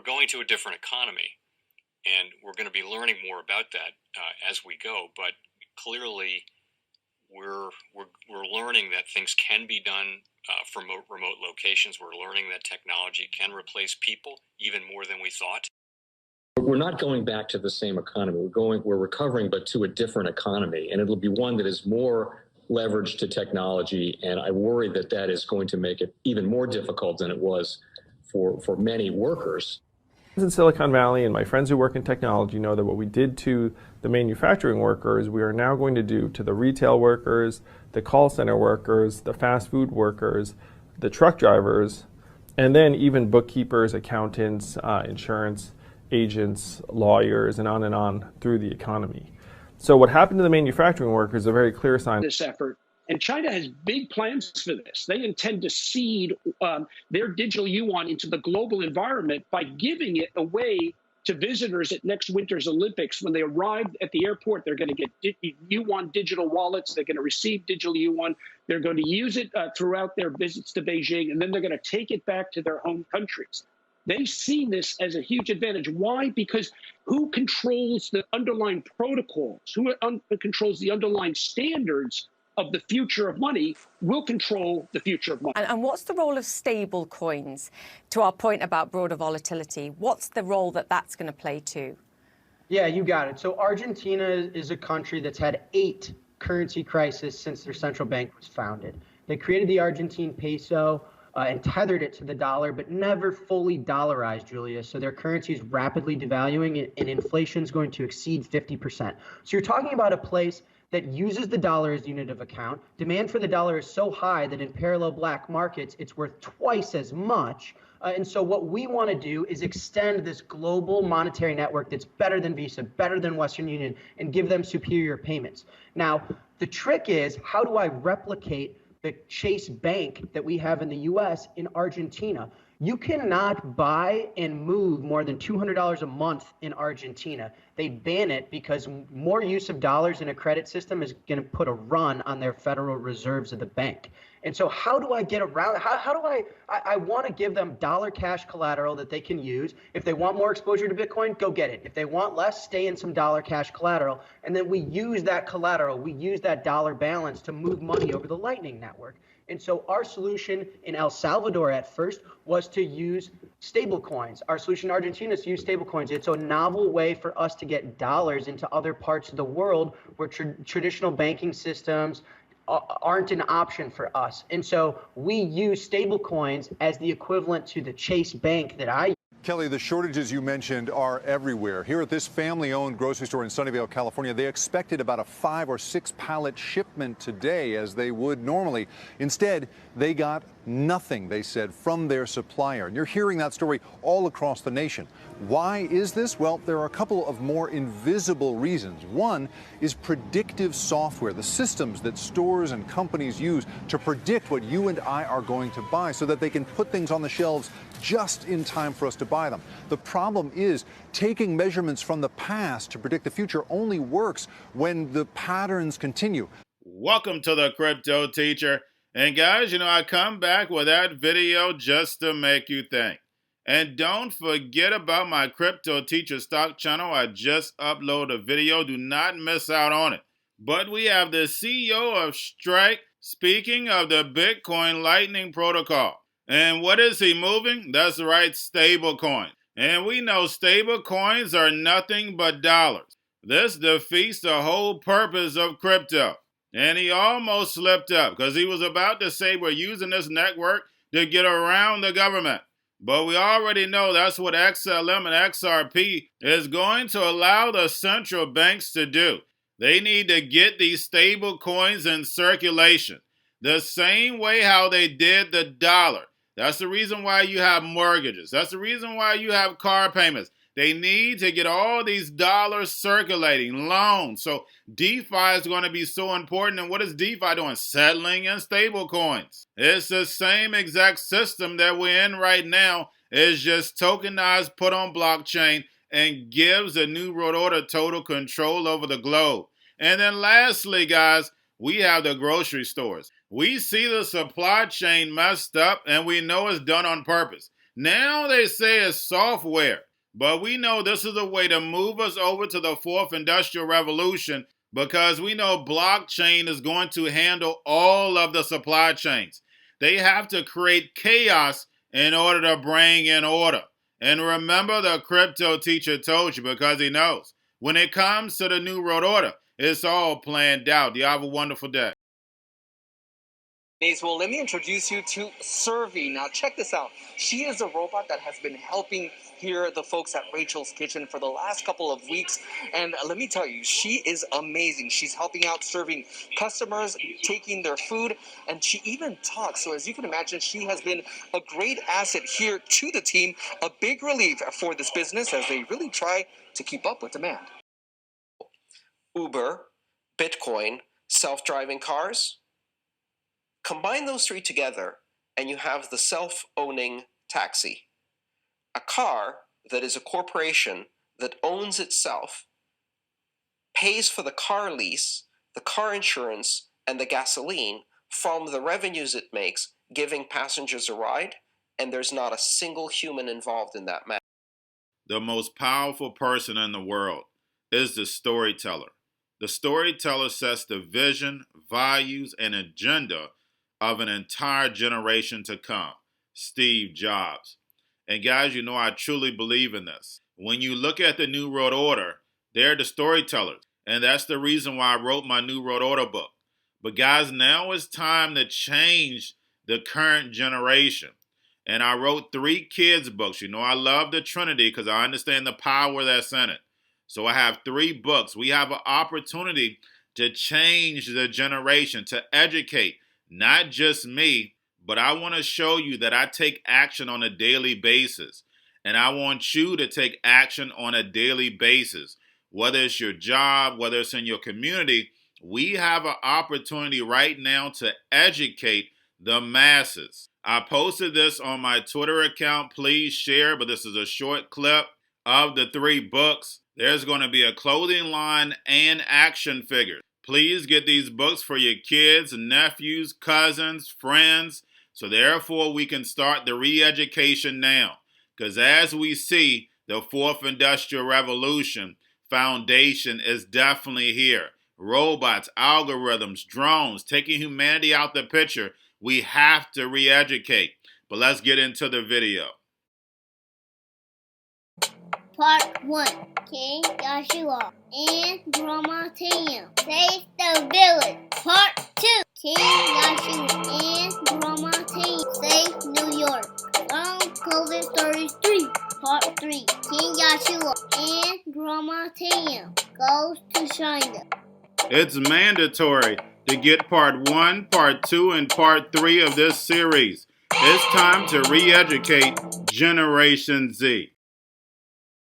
going to a different economy, and we're going to be learning more about that as we go. But clearly, we're learning that things can be done from remote locations. We're learning that technology can replace people even more than we thought. We're not going back to the same economy. We're recovering, but to a different economy, and it'll be one that is more leveraged to technology. And I worry that that is going to make it even more difficult than it was for many workers. In Silicon Valley, and my friends who work in technology know that what we did to the manufacturing workers, we are now going to do to the retail workers, the call center workers, the fast food workers, the truck drivers, and then even bookkeepers, accountants, insurance agents, lawyers, and on through the economy. So what happened to the manufacturing workers is a very clear sign. This effort, and China has big plans for this. They intend to seed their digital yuan into the global environment by giving it away to visitors at next winter's Olympics. When they arrive at the airport, they're going to get yuan digital wallets. They're going to receive digital yuan. They're going to use it throughout their visits to Beijing, and then they're going to take it back to their home countries. They see this as a huge advantage. Why? Because who controls the underlying protocols, who controls the underlying standards of the future of money will control the future of money. And what's the role of stable coins? To our point about broader volatility, what's the role that that's going to play too? Yeah, you got it. So Argentina is a country that's had 8 currency crises since their central bank was founded. They created the Argentine peso, and tethered it to the dollar, but never fully dollarized, Julia. So their currency is rapidly devaluing, and inflation is going to exceed 50%. So you're talking about a place that uses the dollar as unit of account. Demand for the dollar is so high that in parallel black markets, it's worth twice as much. And so what we want to do is extend this global monetary network that's better than Visa, better than Western Union, and give them superior payments. Now, the trick is, how do I replicate the Chase Bank that we have in the US in Argentina? You cannot buy and move more than $200 a month in Argentina. They ban it because more use of dollars in a credit system is going to put a run on their federal reserves of the bank. And so how do I get around? How do I want to give them dollar cash collateral that they can use. If they want more exposure to Bitcoin, go get it. If they want less, stay in some dollar cash collateral. And then we use that collateral, we use that dollar balance to move money over the Lightning Network. And so our solution in El Salvador at first was to use stablecoins. Our solution in Argentina is to use stablecoins. It's a novel way for us to get dollars into other parts of the world where traditional banking systems aren't an option for us. And so we use stablecoins as the equivalent to the Chase Bank that I use. Kelly, the shortages you mentioned are everywhere. Here at this family-owned grocery store in Sunnyvale, California, they expected about a 5 or 6 pallet shipment today, as they would normally. Instead, they got nothing, they said, from their supplier. And you're hearing that story all across the nation. Why is this? Well, there are a couple of more invisible reasons. One is predictive software, the systems that stores and companies use to predict what you and I are going to buy so that they can put things on the shelves just in time for us to buy them. The problem is taking measurements from the past to predict the future only works when the patterns continue. Welcome to the Crypto Teacher. And guys, I come back with that video just to make you think. And don't forget about my Crypto Teacher stock channel. I just uploaded a video. Do not miss out on it. But we have the CEO of Strike speaking of the Bitcoin Lightning Protocol. And what is he moving? That's right, stablecoins. And we know stablecoins are nothing but dollars. This defeats the whole purpose of crypto. And he almost slipped up because he was about to say we're using this network to get around the government. But we already know that's what XLM and XRP is going to allow the central banks to do. They need to get these stable coins in circulation the same way how they did the dollar. That's the reason why you have mortgages. That's the reason why you have car payments. They need to get all these dollars circulating, loans. So DeFi is going to be so important. And what is DeFi doing? Settling in stable coins. It's the same exact system that we're in right now. It's just tokenized, put on blockchain, and gives the New World Order total control over the globe. And then lastly, guys, we have the grocery stores. We see the supply chain messed up, and we know it's done on purpose. Now they say it's software, but we know this is a way to move us over to the fourth industrial revolution because we know blockchain is going to handle all of the supply chains. They have to create chaos in order to bring in order. And remember, the crypto teacher told you because he knows. When it comes to the New World Order, it's all planned out. You have a wonderful day. Well, let me introduce you to Servie. Now, check this out. She is a robot that has been helping here the folks at Rachel's Kitchen for the last couple of weeks. And let me tell you, she is amazing. She's helping out, serving customers, taking their food, and she even talks. So as you can imagine, she has been a great asset here to the team, a big relief for this business as they really try to keep up with demand. Uber, Bitcoin, self-driving cars. Combine those three together, and you have the self-owning taxi. A car that is a corporation that owns itself, pays for the car lease, the car insurance, and the gasoline from the revenues it makes, giving passengers a ride, and there's not a single human involved in that matter. The most powerful person in the world is the storyteller. The storyteller sets the vision, values, and agenda of an entire generation to come, Steve Jobs. And guys, you know I truly believe in this. When you look at the New World Order, they're the storytellers. And that's the reason why I wrote my New World Order book. But guys, now it's time to change the current generation. And I wrote 3 kids' books. You know I love the Trinity because I understand the power that's in it. So I have 3 books. We have an opportunity to change the generation, to educate, not just me, but I want to show you that I take action on a daily basis. And I want you to take action on a daily basis. Whether it's your job, whether it's in your community, we have an opportunity right now to educate the masses. I posted this on my Twitter account. Please share, but this is a short clip of the 3 books. There's going to be a clothing line and action figures. Please get these books for your kids, nephews, cousins, friends, so therefore we can start the re-education now. Because as we see, the fourth industrial revolution foundation is definitely here. Robots, algorithms, drones, taking humanity out the picture. We have to re-educate. But let's get into the video. Part 1. King Joshua and Grandma Tam save the village. Part 2. King Joshua and Grandma Tam save New York from COVID-33. Part 3. King Joshua and Grandma Tam goes to China. It's mandatory to get part 1, part 2, and part 3 of this series. It's time to re-educate Generation Z.